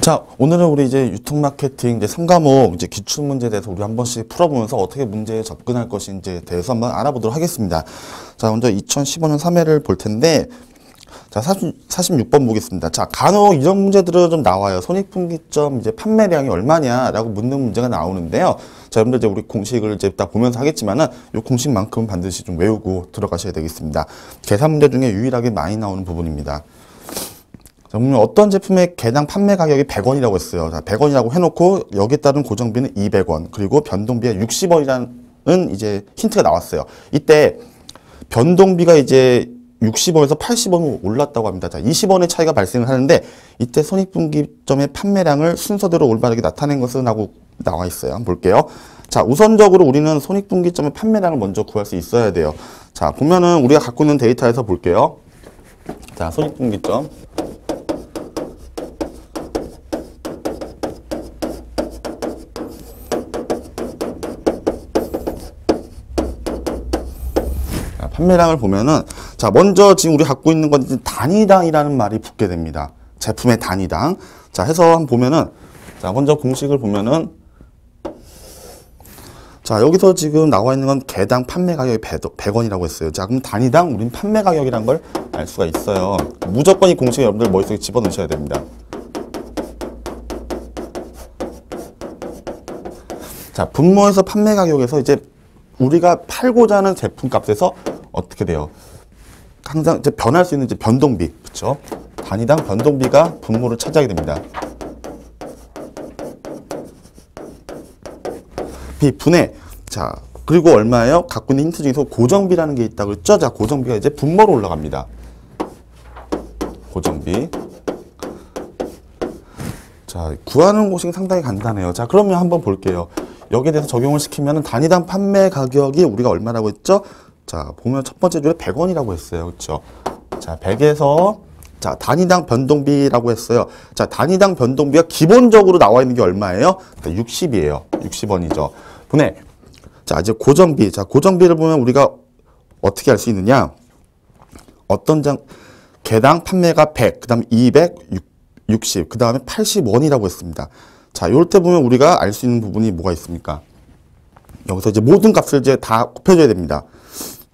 자, 오늘은 우리 이제 유통 마케팅 이제 3과목 이제 기출 문제에 대해서 우리 한 번씩 풀어보면서 어떻게 문제에 접근할 것인지에 대해서 한번 알아보도록 하겠습니다. 자, 먼저 2015년 3회를 볼 텐데, 자, 46번 보겠습니다. 자, 간혹 이런 문제들은 좀 나와요. 손익분기점 이제 판매량이 얼마냐라고 묻는 문제가 나오는데요. 자, 여러분들 이제 우리 공식을 이제 딱 보면서 하겠지만은 이 공식만큼은 반드시 좀 외우고 들어가셔야 되겠습니다. 계산 문제 중에 유일하게 많이 나오는 부분입니다. 자, 보면 어떤 제품의 개당 판매 가격이 100원이라고 했어요. 자, 100원이라고 해놓고 여기에 따른 고정비는 200원, 그리고 변동비가 60원이라는 이제 힌트가 나왔어요. 이때 변동비가 이제 60원에서 80원으로 올랐다고 합니다. 자, 20원의 차이가 발생을 하는데 이때 손익분기점의 판매량을 순서대로 올바르게 나타낸 것은 하고 나와 있어요. 한번 볼게요. 자, 우선적으로 우리는 손익분기점의 판매량을 먼저 구할 수 있어야 돼요. 자, 보면은 우리가 갖고 있는 데이터에서 볼게요. 자, 손익분기점. 판매량을 보면은, 자, 먼저 지금 우리 갖고 있는 건 단위당이라는 말이 붙게 됩니다. 제품의 단위당. 자, 해서 한번 보면은, 자, 먼저 공식을 보면은, 자, 여기서 지금 나와 있는 건 개당 판매 가격이 100원이라고 했어요. 자, 그럼 단위당 우린 판매 가격이란 걸 알 수가 있어요. 무조건 이 공식을 여러분들 머릿속에 집어넣으셔야 됩니다. 자, 분모에서 판매 가격에서 이제 우리가 팔고자 하는 제품 값에서 어떻게 돼요? 항상 이제 변할 수 있는 이제 변동비, 그렇죠? 단위당 변동비가 분모를 차지하게 됩니다. B분의, 자, 그리고 얼마예요? 갖고 있는 힌트 중에서 고정비라는 게 있다고 했죠? 자, 고정비가 이제 분모로 올라갑니다. 고정비. 자, 구하는 공식이 상당히 간단해요. 자, 그러면 한번 볼게요. 여기에 대해서 적용을 시키면 단위당 판매 가격이 우리가 얼마라고 했죠? 자, 보면 첫 번째 줄에 100원이라고 했어요. 그렇죠? 자, 100에서 자, 단위당 변동비라고 했어요. 자, 단위당 변동비가 기본적으로 나와 있는 게 얼마예요? 60이에요. 60원이죠. 분해. 자, 이제 고정비. 자, 고정비를 보면 우리가 어떻게 알 수 있느냐? 어떤 개당 판매가 100, 그다음에 200, 60, 그다음에 80원이라고 했습니다. 자, 요럴 때 보면 우리가 알 수 있는 부분이 뭐가 있습니까? 여기서 이제 모든 값을 이제 다 곱해줘야 됩니다.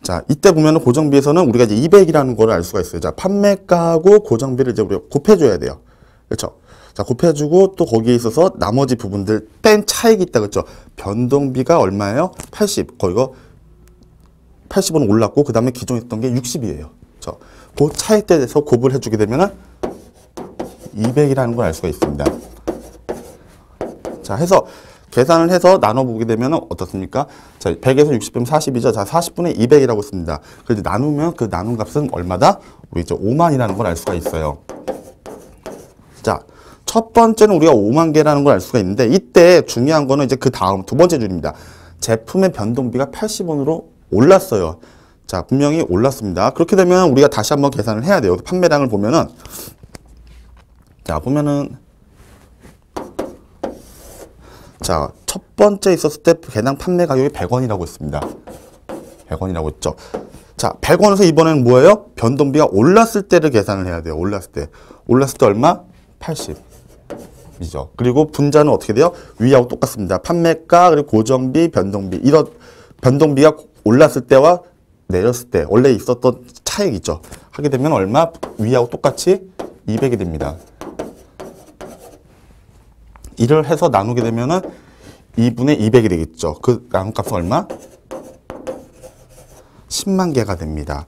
자, 이때 보면은 고정비에서는 우리가 이제 200이라는 걸 알 수가 있어요. 자, 판매가하고 고정비를 이제 우리가 곱해줘야 돼요. 그렇죠? 자, 곱해주고 또 거기에 있어서 나머지 부분들 뺀 차익이 있다. 그렇죠? 변동비가 얼마예요? 80. 거기가 80원 올랐고, 그 다음에 기존에 있던 게 60이에요. 그렇죠? 그 차익에 대해서 곱을 해주게 되면은 200이라는 걸 알 수가 있습니다. 자, 해서 계산을 해서 나눠보게 되면 어떻습니까? 자, 100에서 60 빼면 40이죠. 자, 40분의 200이라고 씁니다. 그래서 나누면 그 나눈 값은 얼마다? 우리 이제 5만이라는 걸 알 수가 있어요. 자, 첫 번째는 우리가 5만 개라는 걸 알 수가 있는데, 이때 중요한 거는 이제 그 다음 두 번째 줄입니다. 제품의 변동비가 80원으로 올랐어요. 자, 분명히 올랐습니다. 그렇게 되면 우리가 다시 한번 계산을 해야 돼요. 판매량을 보면은, 자, 보면은, 자, 첫 번째 있었을 때 개당 판매 가격이 100원이라고 했습니다. 100원이라고 했죠. 자, 100원에서 이번에는 뭐예요? 변동비가 올랐을 때를 계산을 해야 돼요. 올랐을 때. 올랐을 때 얼마? 80이죠. 그리고 분자는 어떻게 돼요? 위하고 똑같습니다. 판매가, 그리고 고정비, 변동비. 이런 변동비가 올랐을 때와 내렸을 때 원래 있었던 차익 있죠. 하게 되면 얼마? 위하고 똑같이 200이 됩니다. 이를 해서 나누게 되면은 2분의 200이 되겠죠. 그 나눈 값은 얼마? 10만 개가 됩니다.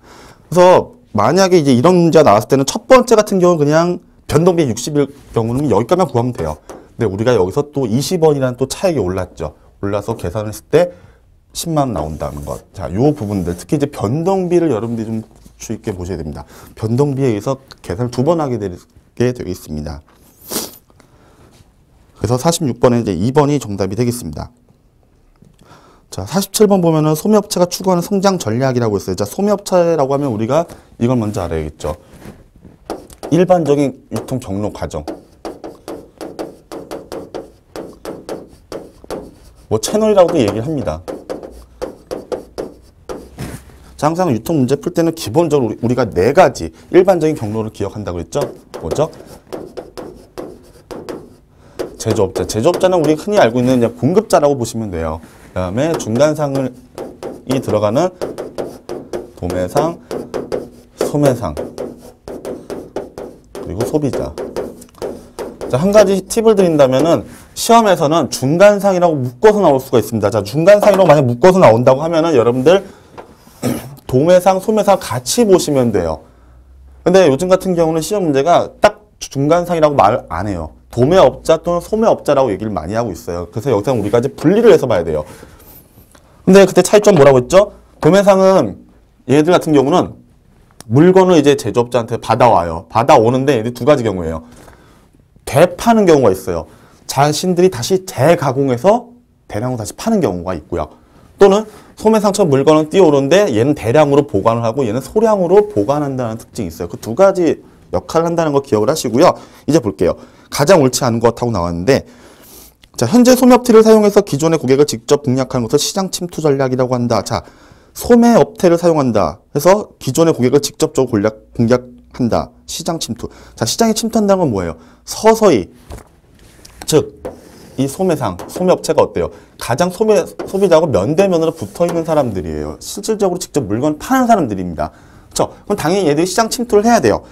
그래서 만약에 이제 이런 문제가 나왔을 때는 첫 번째 같은 경우는 그냥 변동비 60일 경우는 여기까지만 구하면 돼요. 근데 우리가 여기서 또 20원이라는 또 차익이 올랐죠. 올라서 계산을 했을 때 10만 원 나온다는 것. 자, 요 부분들, 특히 이제 변동비를 여러분들이 좀 주의 있게 보셔야 됩니다. 변동비에 의해서 계산을 두 번 하게 되게 있습니다. 그래서 46번에 이제 2번이 정답이 되겠습니다. 자, 47번 보면은 소매업체가 추구하는 성장 전략이라고 했어요. 자, 소매업체라고 하면 우리가 이걸 먼저 알아야겠죠. 일반적인 유통 경로 과정. 뭐 채널이라고도 얘기를 합니다. 자, 항상 유통 문제 풀 때는 기본적으로 우리가 4가지 일반적인 경로를 기억한다고 했죠. 뭐죠? 제조업자. 제조업자는 우리가 흔히 알고 있는 그냥 공급자라고 보시면 돼요. 그 다음에 중간상이 들어가는 도매상, 소매상, 그리고 소비자. 자, 한 가지 팁을 드린다면은 시험에서는 중간상이라고 묶어서 나올 수가 있습니다. 자, 중간상이라고 만약 묶어서 나온다고 하면은 여러분들 도매상, 소매상 같이 보시면 돼요. 근데 요즘 같은 경우는 시험 문제가 딱 중간상이라고 말 안 해요. 도매업자 또는 소매업자라고 얘기를 많이 하고 있어요. 그래서 여기서 우리가 이제 분리를 해서 봐야 돼요. 근데 그때 차이점 뭐라고 했죠? 도매상은 얘들 같은 경우는 물건을 이제 제조업자한테 받아와요. 받아오는데 얘들 두 가지 경우예요. 되파는 경우가 있어요. 자신들이 다시 재가공해서 대량으로 다시 파는 경우가 있고요. 또는 소매상처럼 물건은 띄워오는데 얘는 대량으로 보관을 하고 얘는 소량으로 보관한다는 특징이 있어요. 그 두 가지 역할을 한다는 거 기억을 하시고요. 이제 볼게요. 가장 옳지 않은 것 하고 나왔는데, 자, 현재 소매업체를 사용해서 기존의 고객을 직접 공략하는 것을 시장 침투 전략이라고 한다. 자, 소매업체를 사용한다 해서 기존의 고객을 직접적으로 공략한다. 시장 침투. 자, 시장에 침투한다는 건 뭐예요? 서서히, 즉 이 소매업체가 어때요? 가장 소비자하고 면대면으로 붙어있는 사람들이에요. 실질적으로 직접 물건 파는 사람들입니다. 그렇죠? 그럼 당연히 얘들이 시장 침투를 해야 돼요.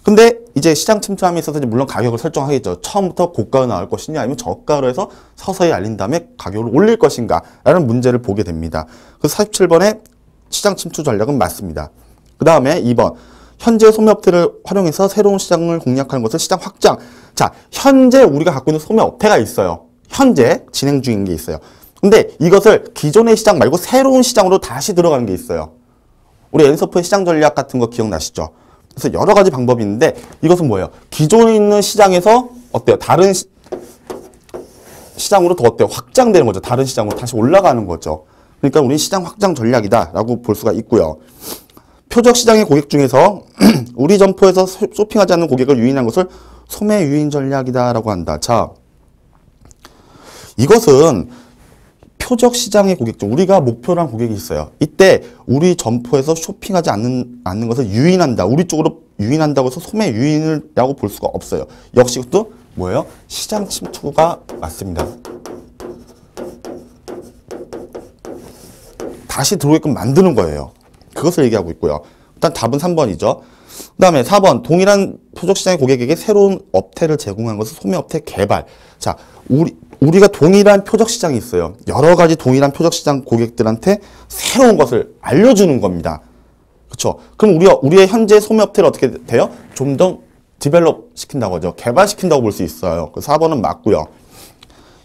근데 이제 시장 침투함에 있어서 이제 물론 가격을 설정하겠죠. 처음부터 고가로 나올 것이냐 아니면 저가로 해서 서서히 알린 다음에 가격을 올릴 것인가 라는 문제를 보게 됩니다. 그래서 47번에 시장 침투 전략은 맞습니다. 그 다음에 2번 현재 소매업체를 활용해서 새로운 시장을 공략하는 것을 시장 확장. 자, 현재 우리가 갖고 있는 소매업체가 있어요. 현재 진행 중인 게 있어요. 근데 이것을 기존의 시장 말고 새로운 시장으로 다시 들어가는 게 있어요. 우리 엔서프의 시장 전략 같은 거 기억나시죠? 그래서 여러 가지 방법이 있는데 이것은 뭐예요? 기존에 있는 시장에서 어때요? 다른 시장으로 더 어때요? 확장되는 거죠. 다른 시장으로 다시 올라가는 거죠. 그러니까 우리는 시장 확장 전략이다라고 볼 수가 있고요. 표적 시장의 고객 중에서 우리 점포에서 쇼핑하지 않는 고객을 유인한 것을 소매 유인 전략이다라고 한다. 자, 이것은 표적 시장의 고객 중 우리가 목표로 한 고객이 있어요. 이때 우리 점포에서 쇼핑하지 않는 것을 유인한다. 우리 쪽으로 유인한다고 해서 소매 유인이라고 볼 수가 없어요. 역시 그것도 뭐예요? 시장 침투가 맞습니다. 다시 들어오게끔 만드는 거예요. 그것을 얘기하고 있고요. 일단 답은 3번이죠. 그 다음에 4번 동일한 표적 시장의 고객에게 새로운 업태를 제공한 것은 소매업태 개발. 자, 우리가 동일한 표적 시장이 있어요. 여러 가지 동일한 표적 시장 고객들한테 새로운 것을 알려주는 겁니다. 그렇죠? 그럼 우리의 현재 소매업태를 어떻게 돼요? 좀 더 디벨롭 시킨다고 하죠. 개발시킨다고 볼 수 있어요. 그 4번은 맞고요.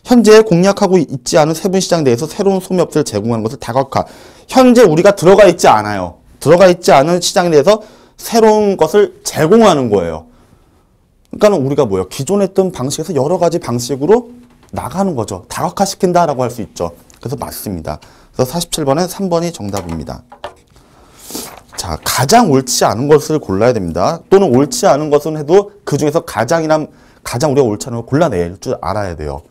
현재 공략하고 있지 않은 세분 시장에 대해서 새로운 소매업체를 제공하는 것을 다각화. 현재 우리가 들어가 있지 않아요. 들어가 있지 않은 시장에 대해서 새로운 것을 제공하는 거예요. 그러니까 우리가 뭐예요? 기존에 했던 방식에서 여러 가지 방식으로 나가는 거죠. 다각화시킨다라고 할 수 있죠. 그래서 맞습니다. 그래서 47번에 3번이 정답입니다. 자, 가장 옳지 않은 것을 골라야 됩니다. 또는 옳지 않은 것은 해도 그 중에서 가장 우리가 옳지 않은 걸 골라낼 줄 알아야 돼요.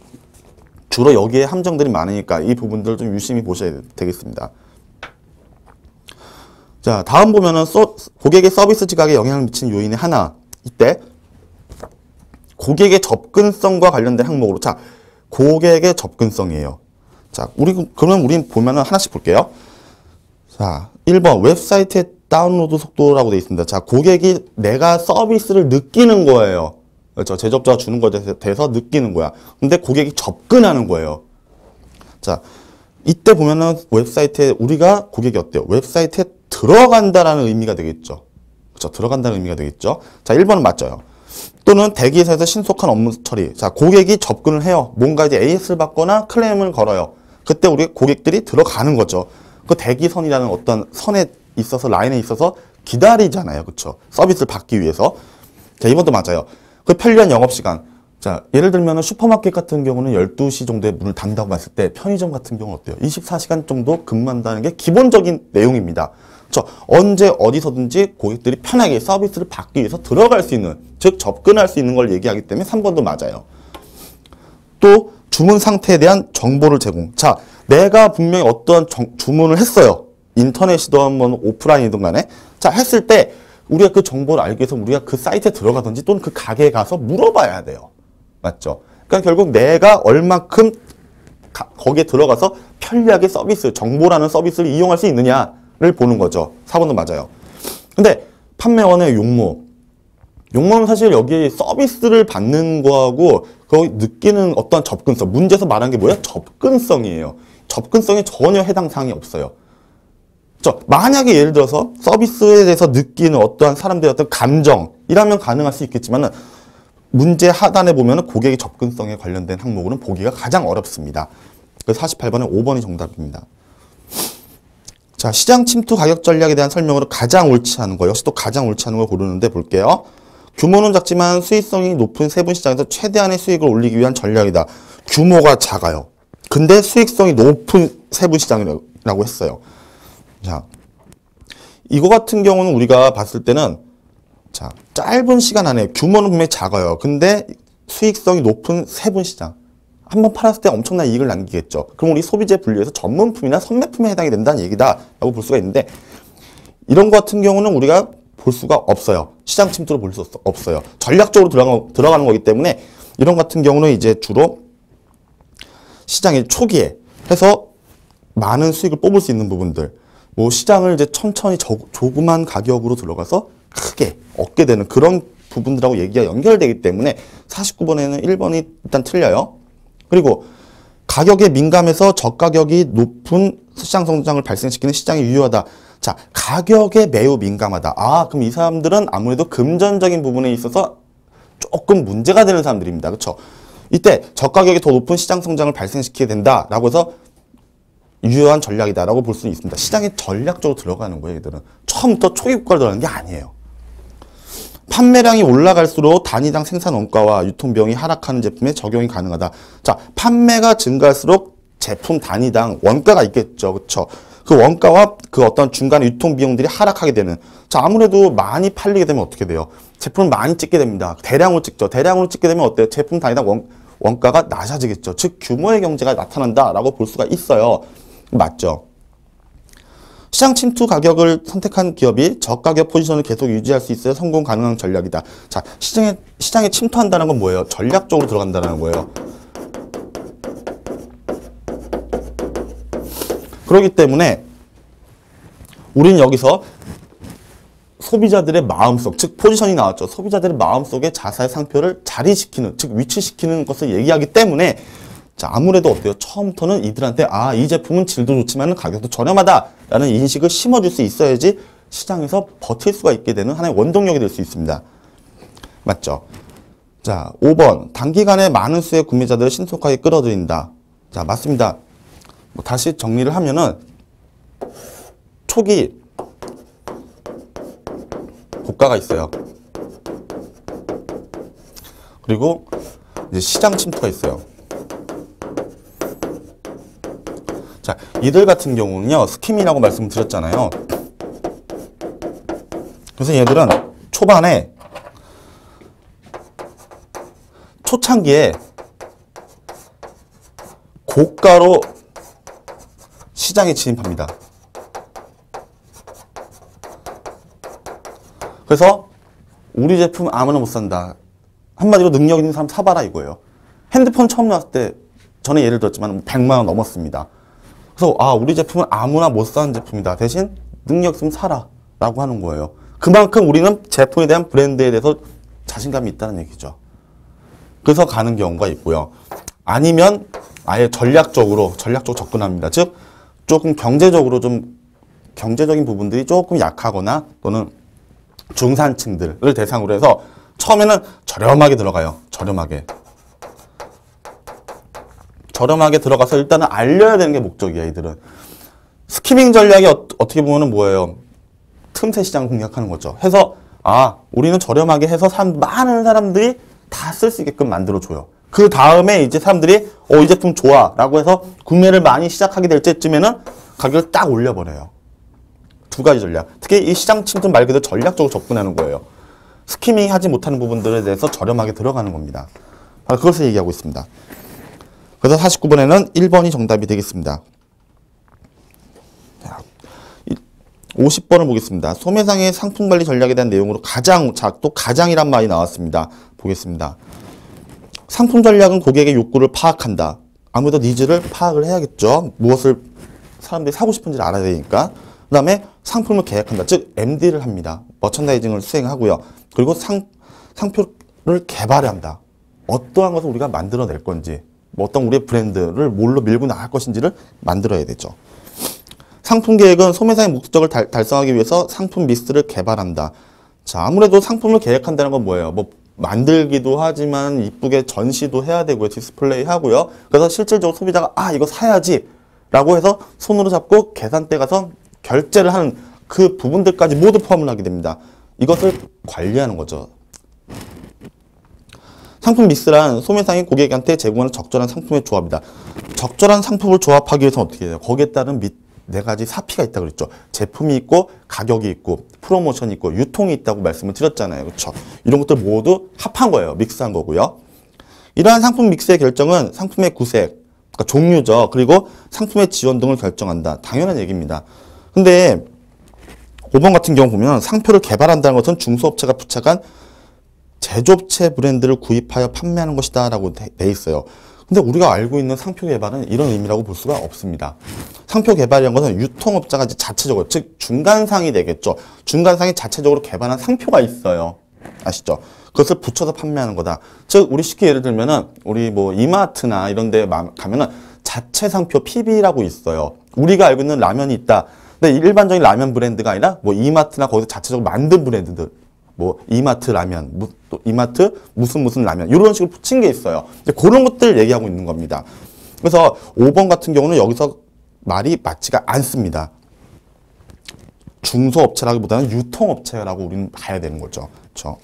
주로 여기에 함정들이 많으니까 이 부분들을 좀 유심히 보셔야 되겠습니다. 자, 다음 보면은 고객의 서비스 지각에 영향을 미치는 요인의 하나. 이때 고객의 접근성과 관련된 항목으로. 자, 고객의 접근성이에요. 자, 그러면 우린 보면은 하나씩 볼게요. 자, 1번 웹사이트의 다운로드 속도라고 되어 있습니다. 자, 고객이 내가 서비스를 느끼는 거예요. 그렇죠. 제조업자가 주는 것에 대해서 느끼는 거야. 근데 고객이 접근하는 거예요. 자, 이때 보면은 웹사이트에 우리가 고객이 어때요? 웹사이트에 들어간다라는 의미가 되겠죠. 그렇죠. 들어간다는 의미가 되겠죠. 자, 1번은 맞죠. 또는 대기회사에서 신속한 업무 처리. 자, 고객이 접근을 해요. 뭔가 이제 AS를 받거나 클레임을 걸어요. 그때 우리 고객들이 들어가는 거죠. 그 대기선이라는 어떤 선에 있어서 라인에 있어서 기다리잖아요. 그렇죠. 서비스를 받기 위해서. 자, 2번도 맞아요. 그 편리한 영업시간. 자, 예를 들면 슈퍼마켓 같은 경우는 12시 정도에 문을 닫는다고 봤을 때 편의점 같은 경우는 어때요? 24시간 정도 근무한다는 게 기본적인 내용입니다. 그렇죠? 언제 어디서든지 고객들이 편하게 서비스를 받기 위해서 들어갈 수 있는, 즉 접근할 수 있는 걸 얘기하기 때문에 3번도 맞아요. 또 주문 상태에 대한 정보를 제공. 자, 내가 분명히 어떠한 주문을 했어요. 인터넷이든 뭐 오프라인이든 간에. 자, 했을 때 우리가 그 정보를 알기 위해서 우리가 그 사이트에 들어가든지 또는 그 가게에 가서 물어봐야 돼요. 맞죠? 그러니까 결국 내가 얼만큼 거기에 들어가서 편리하게 서비스, 정보라는 서비스를 이용할 수 있느냐를 보는 거죠. 4번도 맞아요. 근데 판매원의 용모는 사실 여기 서비스를 받는 거하고 거기 느끼는 어떤 접근성, 문제에서 말한 게 뭐야? 접근성이에요. 접근성에 전혀 해당 사항이 없어요. 만약에 예를 들어서 서비스에 대해서 느끼는 어떠한 사람들의 어떤 감정이라면 가능할 수 있겠지만은 문제 하단에 보면은 고객의 접근성에 관련된 항목으로는 보기가 가장 어렵습니다. 그래서 48번에 5번이 정답입니다. 자, 시장 침투 가격 전략에 대한 설명으로 가장 옳지 않은 거, 역시 또 가장 옳지 않은 걸 고르는데 볼게요. 규모는 작지만 수익성이 높은 세분 시장에서 최대한의 수익을 올리기 위한 전략이다. 규모가 작아요. 근데 수익성이 높은 세분 시장이라고 했어요. 자, 이거 같은 경우는 우리가 봤을 때는 자, 짧은 시간 안에 규모는 분명히 작아요. 근데 수익성이 높은 세분 시장. 한번 팔았을 때 엄청난 이익을 남기겠죠. 그럼 우리 소비재 분류에서 전문품이나 선매품에 해당이 된다는 얘기다라고 볼 수가 있는데 이런 것 같은 경우는 우리가 볼 수가 없어요. 시장 침투로 볼 수 없어요. 전략적으로 들어가는 거기 때문에 이런 같은 경우는 이제 주로 시장의 초기에 해서 많은 수익을 뽑을 수 있는 부분들, 뭐 시장을 이제 천천히 조그만 가격으로 들어가서 크게 얻게 되는 그런 부분들하고 얘기가 연결되기 때문에 49번에는 1번이 일단 틀려요. 그리고 가격에 민감해서 저가격이 높은 시장 성장을 발생시키는 시장이 유효하다. 자, 가격에 매우 민감하다. 아, 그럼 이 사람들은 아무래도 금전적인 부분에 있어서 조금 문제가 되는 사람들입니다. 그렇죠? 이때 저가격이 더 높은 시장 성장을 발생시키게 된다라고 해서 유효한 전략이다라고 볼 수는 있습니다. 시장에 전략적으로 들어가는 거예요, 얘들은. 처음부터 초기 국가로 들어가는 게 아니에요. 판매량이 올라갈수록 단위당 생산 원가와 유통 비용이 하락하는 제품에 적용이 가능하다. 자, 판매가 증가할수록 제품 단위당 원가가 있겠죠. 그렇죠? 그 원가와 그 어떤 중간에 유통 비용들이 하락하게 되는. 자, 아무래도 많이 팔리게 되면 어떻게 돼요? 제품을 많이 찍게 됩니다. 대량으로 찍죠. 대량으로 찍게 되면 어때요? 제품 단위당 원가가 낮아지겠죠. 즉 규모의 경제가 나타난다라고 볼 수가 있어요. 맞죠? 시장 침투 가격을 선택한 기업이 저가격 포지션을 계속 유지할 수 있어야 성공 가능한 전략이다. 자, 시장에 침투한다는 건 뭐예요? 전략적으로 들어간다는 거예요. 그렇기 때문에 우리는 여기서 소비자들의 마음속, 즉 포지션이 나왔죠. 소비자들의 마음속에 자사의 상표를 자리시키는, 즉 위치시키는 것을 얘기하기 때문에 자, 아무래도 어때요? 처음부터는 이들한테 아, 이 제품은 질도 좋지만 가격도 저렴하다라는 인식을 심어줄 수 있어야지 시장에서 버틸 수가 있게 되는 하나의 원동력이 될 수 있습니다. 맞죠? 자, 5번. 단기간에 많은 수의 구매자들을 신속하게 끌어들인다. 자, 맞습니다. 뭐 다시 정리를 하면은 초기 고가가 있어요. 그리고 이제 시장 침투가 있어요. 자, 이들 같은 경우는요, 스킴이라고 말씀드렸잖아요. 그래서 얘들은 초반에, 초창기에 고가로 시장에 진입합니다. 그래서 우리 제품 아무나 못 산다. 한마디로 능력 있는 사람 사봐라 이거예요. 핸드폰 처음 나왔을 때 전에 예를 들었지만 100만 원 넘었습니다. 그래서 아, 우리 제품은 아무나 못 사는 제품이다. 대신 능력 있으면 사라 라고 하는 거예요. 그만큼 우리는 제품에 대한 브랜드에 대해서 자신감이 있다는 얘기죠. 그래서 가는 경우가 있고요. 아니면 아예 전략적으로 접근합니다. 즉 조금 경제적인 부분들이 조금 약하거나 또는 중산층들을 대상으로 해서 처음에는 저렴하게 들어가요. 저렴하게 들어가서 일단은 알려야 되는 게 목적이야, 이들은. 스키밍 전략이 어떻게 보면은 뭐예요? 틈새 시장 공략하는 거죠. 해서, 아, 우리는 저렴하게 해서 많은 사람들이 다 쓸 수 있게끔 만들어줘요. 그 다음에 이제 사람들이, 이 제품 좋아. 라고 해서 구매를 많이 시작하게 될 때쯤에는 가격을 딱 올려버려요. 두 가지 전략. 특히 이 시장 침투 말 그대로 전략적으로 접근하는 거예요. 스키밍 하지 못하는 부분들에 대해서 저렴하게 들어가는 겁니다. 바로 그것을 얘기하고 있습니다. 그래서 49번에는 1번이 정답이 되겠습니다. 50번을 보겠습니다. 소매상의 상품관리 전략에 대한 내용으로 가장, 자, 또 가장이란 말이 나왔습니다. 보겠습니다. 상품 전략은 고객의 욕구를 파악한다. 아무래도 니즈를 파악을 해야겠죠. 무엇을 사람들이 사고 싶은지를 알아야 되니까. 그 다음에 상품을 계획한다. 즉 MD를 합니다. 머천다이징을 수행하고요. 그리고 상표를 개발한다. 어떠한 것을 우리가 만들어낼 건지, 뭐 어떤 우리의 브랜드를 뭘로 밀고 나갈 것인지를 만들어야 되죠. 상품 계획은 소매상의 목적을 달성하기 위해서 상품 미스를 개발한다. 자, 아무래도 상품을 계획한다는 건 뭐예요? 뭐 만들기도 하지만 이쁘게 전시도 해야 되고요. 디스플레이 하고요. 그래서 실질적으로 소비자가 이거 사야지 라고 해서 손으로 잡고 계산대 가서 결제를 하는 그 부분들까지 모두 포함을 하게 됩니다. 이것을 관리하는 거죠. 상품 믹스란 소매상이 고객한테 제공하는 적절한 상품의 조합이다. 적절한 상품을 조합하기 위해서는 어떻게 해요? 거기에 따른 네 가지 사피가 있다고 그랬죠. 제품이 있고 가격이 있고 프로모션이 있고 유통이 있다고 말씀을 드렸잖아요. 그렇죠? 이런 것들 모두 합한 거예요. 믹스한 거고요. 이러한 상품 믹스의 결정은 상품의 구색, 그러니까 종류죠. 그리고 상품의 지원 등을 결정한다. 당연한 얘기입니다. 근데 5번 같은 경우 보면 상표를 개발한다는 것은 중소업체가 부착한 제조업체 브랜드를 구입하여 판매하는 것이다 라고 돼 있어요. 근데 우리가 알고 있는 상표 개발은 이런 의미라고 볼 수가 없습니다. 상표 개발이라는 것은 유통업자가 자체적으로, 즉 중간상이 되겠죠. 중간상이 자체적으로 개발한 상표가 있어요. 아시죠? 그것을 붙여서 판매하는 거다. 즉 우리 쉽게 예를 들면은 우리 뭐 이마트나 이런 데 가면은 자체 상표 PB라고 있어요. 우리가 알고 있는 라면이 있다. 근데 일반적인 라면 브랜드가 아니라 뭐 이마트나 거기서 자체적으로 만든 브랜드들, 뭐 이마트 라면, 또 이마트 무슨 라면 이런 식으로 붙인 게 있어요. 이제 그런 것들 얘기하고 있는 겁니다. 그래서 5번 같은 경우는 여기서 말이 맞지가 않습니다. 중소업체라기보다는 유통업체라고 우리는 봐야 되는 거죠. 그렇죠?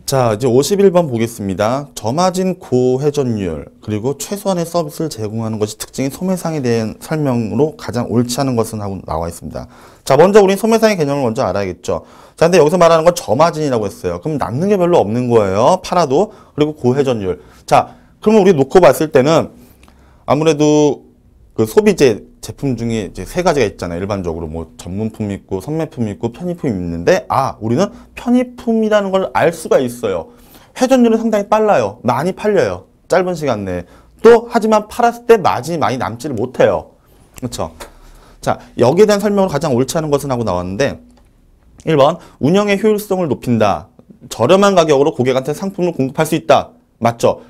자, 이제 51번 보겠습니다. 저마진 고회전율 그리고 최소한의 서비스를 제공하는 것이 특징인 소매상에 대한 설명으로 가장 옳지 않은 것은 하고 나와 있습니다. 자, 먼저 우린 소매상의 개념을 먼저 알아야겠죠. 자, 근데 여기서 말하는 건 저마진이라고 했어요. 그럼 남는 게 별로 없는 거예요. 팔아도. 그리고 고회전율. 자, 그러면 우리 놓고 봤을 때는 아무래도 그 소비재 제품 중에 이제 세 가지가 있잖아요. 일반적으로 뭐 전문품이 있고 선매품이 있고 편의품이 있는데 우리는 편의품이라는 걸 알 수가 있어요. 회전율은 상당히 빨라요. 많이 팔려요. 짧은 시간 내에. 또 하지만 팔았을 때 마진이 많이 남지를 못해요. 그렇죠? 자, 여기에 대한 설명을 가장 옳지 않은 것은 하고 나왔는데 1번 운영의 효율성을 높인다. 저렴한 가격으로 고객한테 상품을 공급할 수 있다. 맞죠?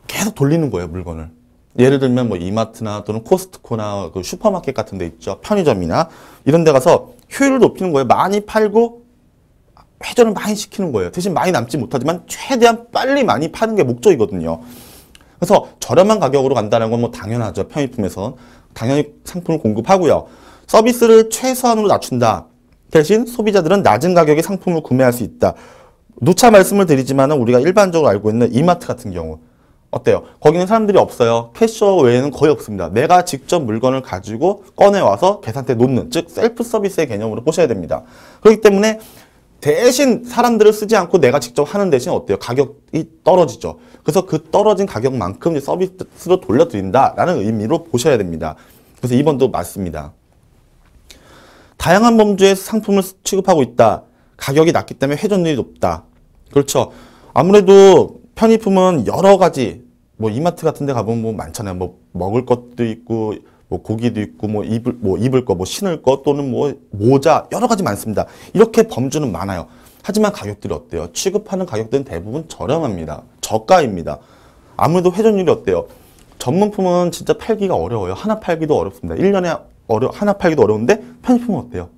계속 돌리는 거예요, 물건을. 예를 들면 뭐 이마트나 또는 코스트코나 그 슈퍼마켓 같은 데 있죠. 편의점이나 이런 데 가서 효율을 높이는 거예요. 많이 팔고 회전을 많이 시키는 거예요. 대신 많이 남지 못하지만 최대한 빨리 많이 파는 게 목적이거든요. 그래서 저렴한 가격으로 간다는 건 뭐 당연하죠. 편의품에서 당연히 상품을 공급하고요. 서비스를 최소한으로 낮춘다. 대신 소비자들은 낮은 가격에 상품을 구매할 수 있다. 누차 말씀을 드리지만 우리가 일반적으로 알고 있는 이마트 같은 경우 어때요? 거기는 사람들이 없어요. 캐셔 외에는 거의 없습니다. 내가 직접 물건을 가지고 꺼내와서 계산대에 놓는, 즉 셀프 서비스의 개념으로 보셔야 됩니다. 그렇기 때문에 대신 사람들을 쓰지 않고 내가 직접 하는 대신 어때요? 가격이 떨어지죠. 그래서 그 떨어진 가격만큼 이제 서비스로 돌려드린다라는 의미로 보셔야 됩니다. 그래서 2번도 맞습니다. 다양한 범주의 상품을 취급하고 있다. 가격이 낮기 때문에 회전율이 높다. 그렇죠. 아무래도 편의품은 여러 가지, 뭐 이마트 같은 데 가보면 뭐 많잖아요. 뭐 먹을 것도 있고, 뭐 고기도 있고, 뭐 입을 거, 뭐 신을 거, 또는 뭐 모자, 여러 가지 많습니다. 이렇게 범주는 많아요. 하지만 가격들이 어때요? 취급하는 가격들은 대부분 저렴합니다. 저가입니다. 아무래도 회전율이 어때요? 전문품은 진짜 팔기가 어려워요. 하나 팔기도 어렵습니다. 1년에 하나 팔기도 어려운데 편의품은 어때요?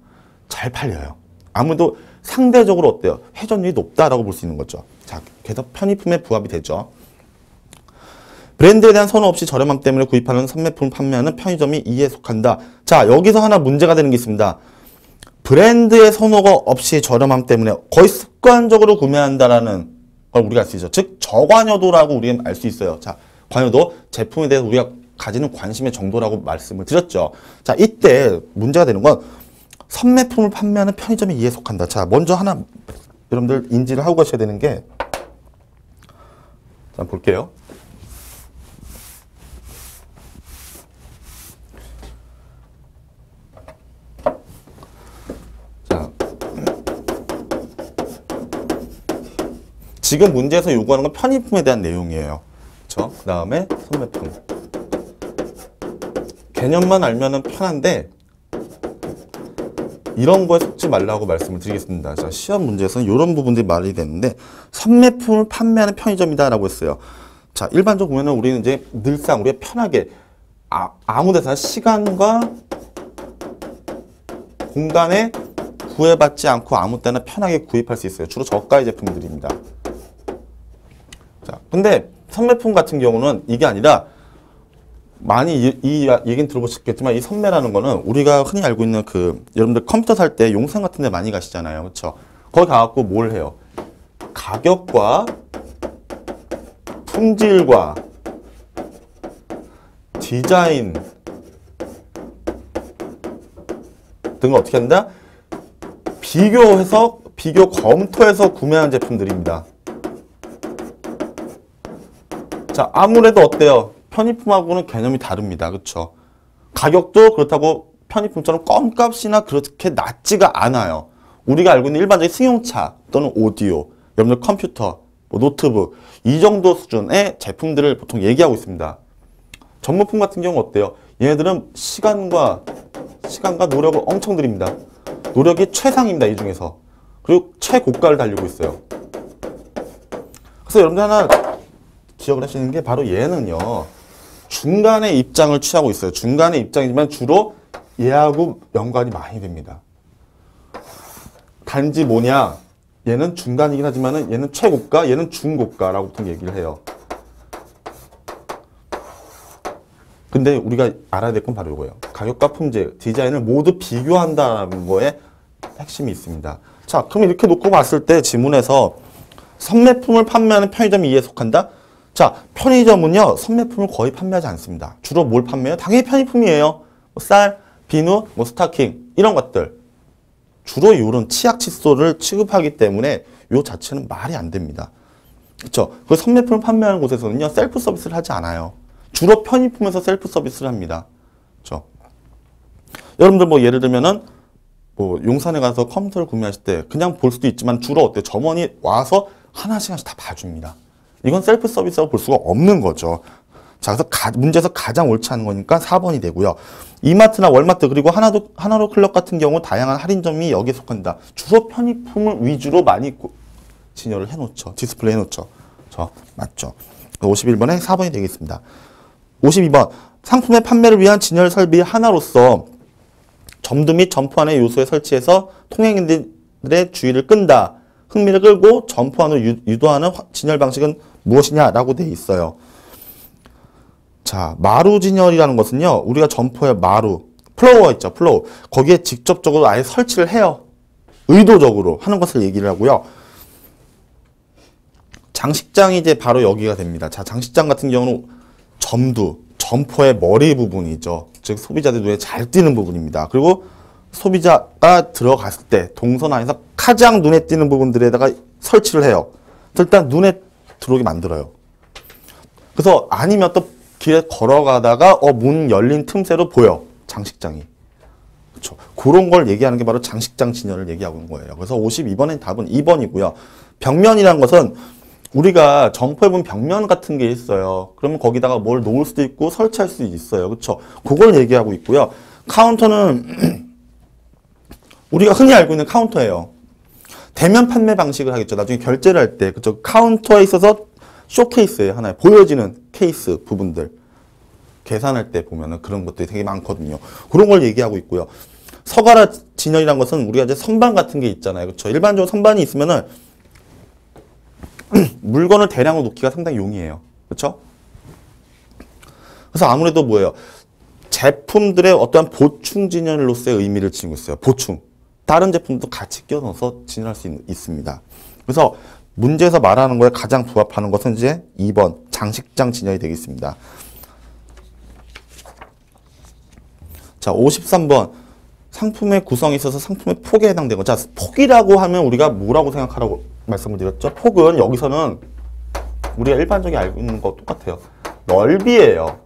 잘 팔려요. 아무래도 상대적으로 어때요? 회전율이 높다라고 볼 수 있는 거죠. 자, 그래서 편의품에 부합이 되죠. 브랜드에 대한 선호 없이 저렴함 때문에 구입하는 선매품을 판매하는 편의점이 이에 속한다. 자, 여기서 하나 문제가 되는 게 있습니다. 브랜드의 선호가 없이 저렴함 때문에 거의 습관적으로 구매한다라는 걸 우리가 알 수 있죠. 즉, 저관여도라고 우리가 알 수 있어요. 자, 관여도 제품에 대해서 우리가 가지는 관심의 정도라고 말씀을 드렸죠. 자, 이때 문제가 되는 건 선매품을 판매하는 편의점이 이에 속한다. 자, 먼저 하나 여러분들 인지를 하고 가셔야 되는 게, 자, 볼게요. 지금 문제에서 요구하는 건 편의품에 대한 내용이에요. 그렇죠? 그 다음에 선매품. 개념만 알면은 편한데 이런 거에 속지 말라고 말씀을 드리겠습니다. 자, 시험 문제에서는 이런 부분들이 말이 되는데 선매품을 판매하는 편의점이다라고 했어요. 자, 일반적으로 보면은 우리는 이제 늘상 우리가 편하게 아무 데서나 시간과 공간에 구애받지 않고 아무 때나 편하게 구입할 수 있어요. 주로 저가의 제품들입니다. 자, 근데 선매품 같은 경우는 이게 아니라 많이 이 얘기는 들어보셨겠지만 이 선매라는 거는 우리가 흔히 알고 있는 그 여러분들 컴퓨터 살 때 용산 같은 데 많이 가시잖아요. 그렇죠? 거기 가갖고 뭘 해요? 가격과 품질과 디자인 등을 어떻게 한다? 비교 검토해서 구매한 제품들입니다. 자, 아무래도 어때요? 편의품하고는 개념이 다릅니다. 그렇죠? 가격도 그렇다고 편의품처럼 껌값이나 그렇게 낮지가 않아요. 우리가 알고 있는 일반적인 승용차 또는 오디오, 여러분들 컴퓨터, 뭐 노트북 이 정도 수준의 제품들을 보통 얘기하고 있습니다. 전문품 같은 경우 어때요? 얘네들은 시간과 노력을 엄청 들입니다. 노력이 최상입니다. 이 중에서. 그리고 최고가를 달리고 있어요. 그래서 여러분들 하나 기억을 하시는 게 바로 얘는요. 중간의 입장을 취하고 있어요. 중간의 입장이지만 주로 얘하고 연관이 많이 됩니다. 단지 뭐냐? 얘는 중간이긴 하지만 얘는 최고가, 얘는 중고가라고 보통 얘기를 해요. 근데 우리가 알아야 될 건 바로 이거예요. 가격과 품질, 디자인을 모두 비교한다는 거에 핵심이 있습니다. 자, 그럼 이렇게 놓고 봤을 때 지문에서 선매품을 판매하는 편의점이 이에 속한다? 자, 편의점은요, 선매품을 거의 판매하지 않습니다. 주로 뭘 판매해요? 당연히 편의품이에요. 뭐 쌀, 비누, 뭐 스타킹, 이런 것들. 주로 이런 치약 칫솔을 취급하기 때문에 요 자체는 말이 안 됩니다. 그렇죠? 그 선매품을 판매하는 곳에서는요, 셀프 서비스를 하지 않아요. 주로 편의품에서 셀프 서비스를 합니다. 그렇죠? 여러분들 뭐 예를 들면은 뭐 용산에 가서 컴퓨터를 구매하실 때 그냥 볼 수도 있지만 주로 어때요? 점원이 와서 하나씩 다 봐줍니다. 이건 셀프 서비스라고 볼 수가 없는 거죠. 자, 그래서 문제에서 가장 옳지 않은 거니까 4번이 되고요. 이마트나 월마트 그리고 하나로 클럽 같은 경우 다양한 할인점이 여기에 속한다. 주로 편의품을 위주로 많이 진열을 해놓죠. 디스플레이 해놓죠. 맞죠. 51번에 4번이 되겠습니다. 52번 상품의 판매를 위한 진열 설비 하나로서 점도 및 점포 안의 요소에 설치해서 통행인들의 주의를 끈다. 흥미를 끌고 점포 안으로 유도하는 진열 방식은 무엇이냐라고 되어 있어요. 자, 마루 진열이라는 것은요. 우리가 점포에 마루, 플로어 있죠. 플로어. 거기에 직접적으로 아예 설치를 해요. 의도적으로 하는 것을 얘기를 하고요. 장식장이 이제 바로 여기가 됩니다. 자, 장식장 같은 경우는 점포의 머리 부분이죠. 즉 소비자들 눈에 잘 띄는 부분입니다. 그리고 소비자가 들어갔을 때 동선 안에서 가장 눈에 띄는 부분들에다가 설치를 해요. 일단 눈에 들어오게 만들어요. 그래서 아니면 또 길에 걸어가다가 문 열린 틈새로 보여. 장식장이. 그렇죠. 그런 걸 얘기하는 게 바로 장식장 진열을 얘기하고 있는 거예요. 그래서 52번의 답은 2번이고요. 벽면이라는 것은 우리가 점포에 보면 벽면 같은 게 있어요. 그러면 거기다가 뭘 놓을 수도 있고 설치할 수도 있어요. 그렇죠? 그걸 얘기하고 있고요. 카운터는 우리가 흔히 알고 있는 카운터예요. 대면 판매 방식을 하겠죠. 나중에 결제를 할 때. 그렇죠? 카운터에 있어서 쇼케이스예요. 하나에 보여지는 케이스 부분들. 계산할 때 보면은 그런 것들이 되게 많거든요. 그런 걸 얘기하고 있고요. 서가라 진열이라는 것은 우리가 이제 선반 같은 게 있잖아요. 그렇죠? 일반적으로 선반이 있으면은 물건을 대량으로 놓기가 상당히 용이해요. 그렇죠? 그래서 아무래도 뭐예요? 제품들의 어떠한 보충 진열로서의 의미를 지니고 있어요. 보충. 다른 제품도 같이 끼워 넣어서 진열할 수 있습니다. 그래서 문제에서 말하는 거에 가장 부합하는 것은 이제 2번 장식장 진열이 되겠습니다. 자, 53번 상품의 구성에 있어서 상품의 폭에 해당되고, 자, 폭이라고 하면 우리가 뭐라고 생각하라고 말씀을 드렸죠? 폭은 여기서는 우리가 일반적으로 알고 있는 거 똑같아요. 넓이에요.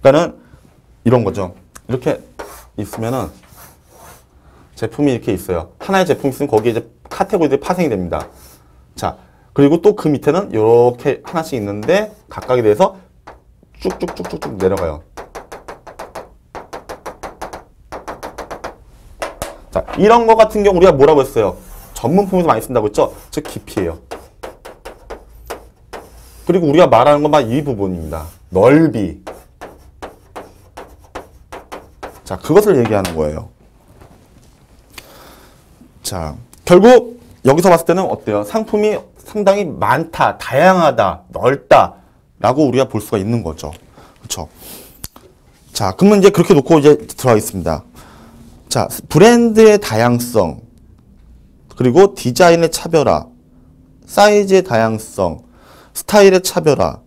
그러니까는 이런 거죠. 이렇게 있으면은 제품이 이렇게 있어요. 하나의 제품이 있으면 거기에 이제 카테고리들이 파생이 됩니다. 자, 그리고 또 그 밑에는 이렇게 하나씩 있는데 각각에 대해서 쭉쭉쭉쭉쭉 내려가요. 자, 이런 거 같은 경우 우리가 뭐라고 했어요? 전문품에서 많이 쓴다고 했죠? 즉 깊이에요. 그리고 우리가 말하는 건 막 이 부분입니다. 넓이. 자, 그것을 얘기하는 거예요. 자, 결국 여기서 봤을 때는 어때요? 상품이 상당히 많다, 다양하다, 넓다 라고 우리가 볼 수가 있는 거죠. 그렇죠? 자, 그러면 이제 그렇게 놓고 이제 들어가겠습니다. 자, 브랜드의 다양성, 그리고 디자인의 차별화, 사이즈의 다양성, 스타일의 차별화.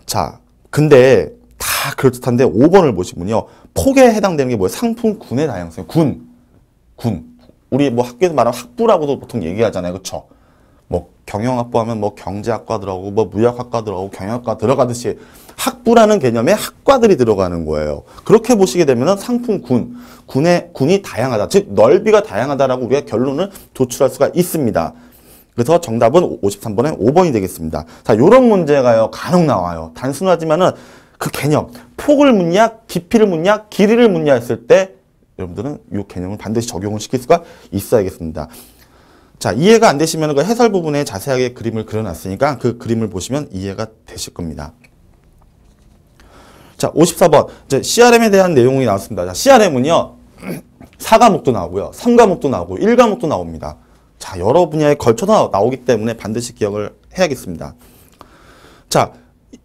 자, 근데 다 그렇듯한데 5번을 보시면요. 폭에 해당되는 게 뭐예요? 상품군의 다양성. 군. 우리 뭐 학교에서 말하면 학부라고도 보통 얘기하잖아요. 그쵸? 뭐 경영학부 하면 뭐 경제학과 들어가고 뭐 무역학과 들어가고 경영학과 들어가듯이 학부라는 개념에 학과들이 들어가는 거예요. 그렇게 보시게 되면은 상품군, 군이 다양하다. 즉 넓이가 다양하다라고 우리가 결론을 도출할 수가 있습니다. 그래서 정답은 53번에 5번이 되겠습니다. 자, 요런 문제가요. 간혹 나와요. 단순하지만은 그 개념, 폭을 묻냐, 깊이를 묻냐, 길이를 묻냐 했을 때 여러분들은 이 개념을 반드시 적용을 시킬 수가 있어야겠습니다. 자, 이해가 안 되시면 그 해설 부분에 자세하게 그림을 그려놨으니까 그 그림을 보시면 이해가 되실 겁니다. 자, 54번. 이제 CRM에 대한 내용이 나왔습니다. 자, CRM은요, 4과목도 나오고요, 3과목도 나오고, 1과목도 나옵니다. 자, 여러 분야에 걸쳐서 나오기 때문에 반드시 기억을 해야겠습니다. 자,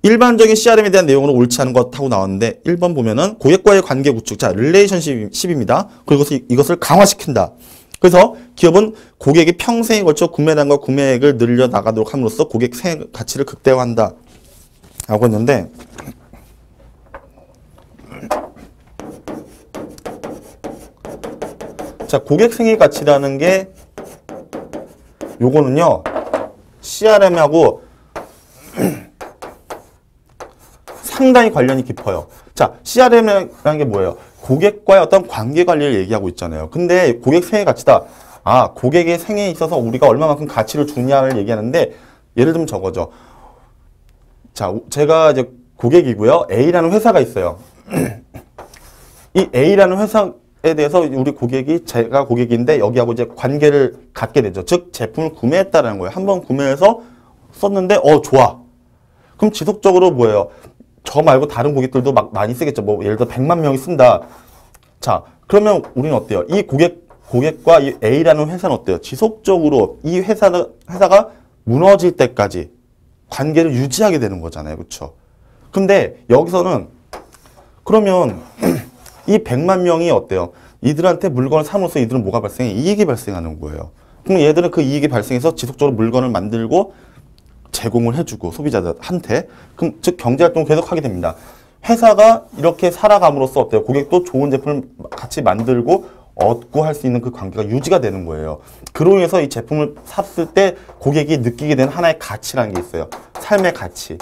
일반적인 CRM에 대한 내용으로 옳지 않은 것 하고 나왔는데 1번 보면은 고객과의 관계 구축, 자, 릴레이션십입니다. 그리고 이것을 강화시킨다. 그래서 기업은 고객이 평생에 걸쳐 구매량과 구매액을 늘려나가도록 함으로써 고객 생애 가치를 극대화한다 라고 했는데, 자, 고객 생애 가치라는 게 요거는요, CRM하고 상당히 관련이 깊어요. 자, CRM이라는 게 뭐예요? 고객과의 어떤 관계 관리를 얘기하고 있잖아요. 근데 고객 생애 가치다. 아, 고객의 생애에 있어서 우리가 얼마만큼 가치를 주냐를 얘기하는데, 예를 들면 저거죠. 자, 제가 이제 고객이고요. A라는 회사가 있어요. 이 A라는 회사에 대해서 우리 고객이, 제가 고객인데 여기하고 이제 관계를 갖게 되죠. 즉, 제품을 구매했다라는 거예요. 한번 구매해서 썼는데, 좋아. 그럼 지속적으로 뭐예요? 저 말고 다른 고객들도 막 많이 쓰겠죠. 뭐 예를 들어 100만 명이 쓴다. 자, 그러면 우리는 어때요? 이 고객과 이 A라는 회사는 어때요? 지속적으로 이 회사가 무너질 때까지 관계를 유지하게 되는 거잖아요. 그렇죠? 근데 여기서는 그러면 이 100만 명이 어때요? 이들한테 물건을 삼으로써 이들은 뭐가 발생해? 이익이 발생하는 거예요. 그럼 얘들은 그 이익이 발생해서 지속적으로 물건을 만들고 제공을 해주고 소비자들한테, 그럼 즉 경제활동을 계속하게 됩니다. 회사가 이렇게 살아감으로써 어때요? 고객도 좋은 제품을 같이 만들고 얻고 할 수 있는 그 관계가 유지가 되는 거예요. 그로 인해서 이 제품을 샀을 때 고객이 느끼게 되는 하나의 가치라는 게 있어요. 삶의 가치,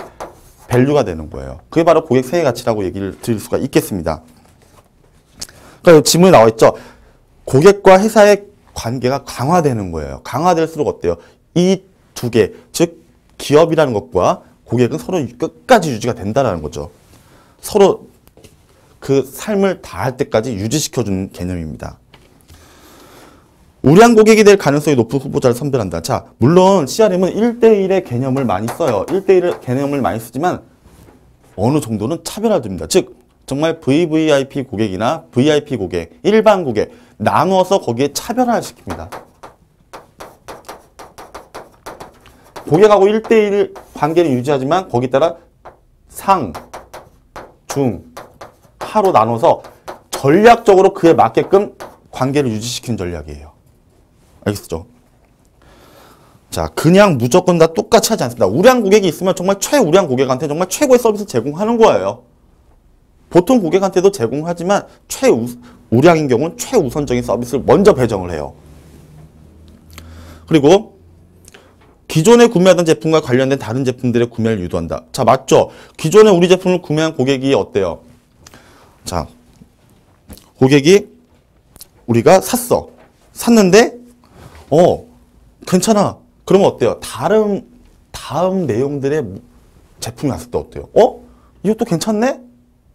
밸류가 되는 거예요. 그게 바로 고객 생애 가치라고 얘기를 드릴 수가 있겠습니다. 그러니까 지문에 나와 있죠. 고객과 회사의 관계가 강화되는 거예요. 강화될수록 어때요? 이 두 개, 즉 기업이라는 것과 고객은 서로 끝까지 유지가 된다는 거죠. 서로 그 삶을 다할 때까지 유지시켜주는 개념입니다. 우량 고객이 될 가능성이 높은 후보자를 선별한다. 자, 물론 CRM은 1대1의 개념을 많이 써요. 1대1의 개념을 많이 쓰지만 어느 정도는 차별화됩니다. 즉 정말 VVIP 고객이나 VIP 고객, 일반 고객 나누어서 거기에 차별화를 시킵니다. 고객하고 1대1 관계를 유지하지만 거기에 따라 상, 중, 하로 나눠서 전략적으로 그에 맞게끔 관계를 유지시키는 전략이에요. 알겠죠? 자, 그냥 무조건 다 똑같이 하지 않습니다. 우량 고객이 있으면 정말 최우량 고객한테 정말 최고의 서비스 제공하는 거예요. 보통 고객한테도 제공하지만 최우량인 경우는 최우선적인 서비스를 먼저 배정을 해요. 그리고 기존에 구매하던 제품과 관련된 다른 제품들의 구매를 유도한다. 자, 맞죠? 기존에 우리 제품을 구매한 고객이 어때요? 자, 고객이 우리가 샀어. 샀는데 괜찮아. 그러면 어때요? 다음 내용들의 제품이 왔을 때 어때요? 이것도 괜찮네?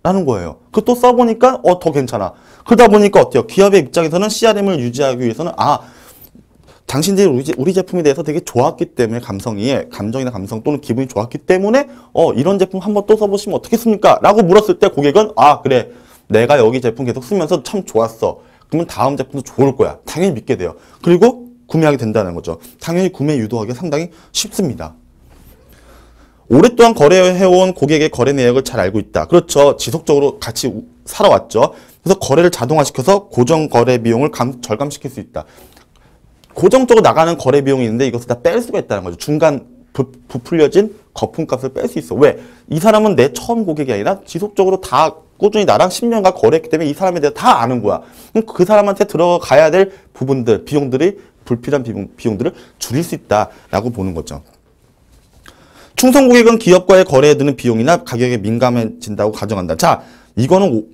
라는 거예요. 그거 또 써보니까 더 괜찮아. 그러다 보니까 어때요? 기업의 입장에서는 CRM을 유지하기 위해서는 당신들이 우리 제품에 대해서 되게 좋았기 때문에 감정이나 감성 또는 기분이 좋았기 때문에 이런 제품 한번 또 써보시면 어떻겠습니까? 라고 물었을 때 고객은 그래 내가 여기 제품 계속 쓰면서 참 좋았어. 그러면 다음 제품도 좋을 거야. 당연히 믿게 돼요. 그리고 구매하게 된다는 거죠. 당연히 구매 유도하기가 상당히 쉽습니다. 오랫동안 거래해온 고객의 거래 내역을 잘 알고 있다. 그렇죠. 지속적으로 같이 살아왔죠. 그래서 거래를 자동화시켜서 고정 거래 비용을 절감시킬 수 있다. 고정적으로 나가는 거래 비용이 있는데 이것을 다 뺄 수가 있다는 거죠. 중간 부풀려진 거품값을 뺄 수 있어. 왜? 이 사람은 내 처음 고객이 아니라 지속적으로 다 꾸준히 나랑 10년간 거래했기 때문에 이 사람에 대해 다 아는 거야. 그럼 그 사람한테 들어가야 될 부분들, 불필요한 비용들을 줄일 수 있다라고 보는 거죠. 충성 고객은 기업과의 거래에 드는 비용이나 가격에 민감해진다고 가정한다. 자, 이거는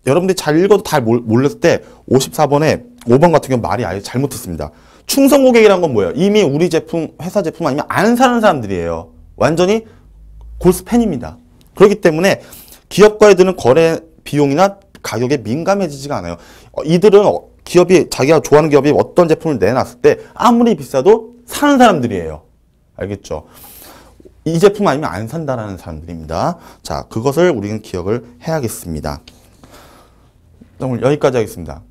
여러분들이 잘 읽어도 잘 몰랐을 때 54번에 5번 같은 경우 말이 아예 잘못했습니다. 충성 고객이란 건 뭐예요? 이미 우리 제품, 회사 제품 아니면 안 사는 사람들이에요. 완전히 골수 팬입니다. 그렇기 때문에 기업과에 드는 거래 비용이나 가격에 민감해지지가 않아요. 이들은 자기가 좋아하는 기업이 어떤 제품을 내놨을 때 아무리 비싸도 사는 사람들이에요. 알겠죠? 이 제품 아니면 안 산다라는 사람들입니다. 자, 그것을 우리는 기억을 해야겠습니다. 오늘 여기까지 하겠습니다.